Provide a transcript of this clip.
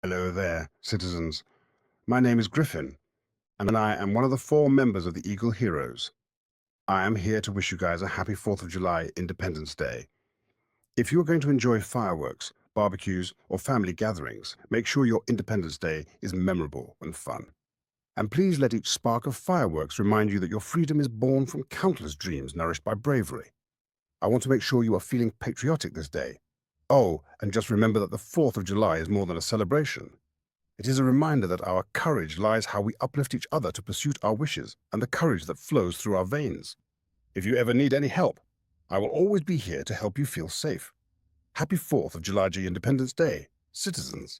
Hello there, citizens. My name is Griffin, and I am one of the 4 members of the Eagle Heroes. I am here to wish you guys a happy 4th of July Independence Day. If you are going to enjoy fireworks, barbecues, or family gatherings, make sure your Independence Day is memorable and fun. And please let each spark of fireworks remind you that your freedom is born from countless dreams nourished by bravery. I want to make sure you are feeling patriotic this day. Oh, and just remember that the 4th of July is more than a celebration. It is a reminder that our courage lies how we uplift each other to pursue our wishes and the courage that flows through our veins. If you ever need any help, I will always be here to help you feel safe. Happy 4th of July Independence Day, citizens.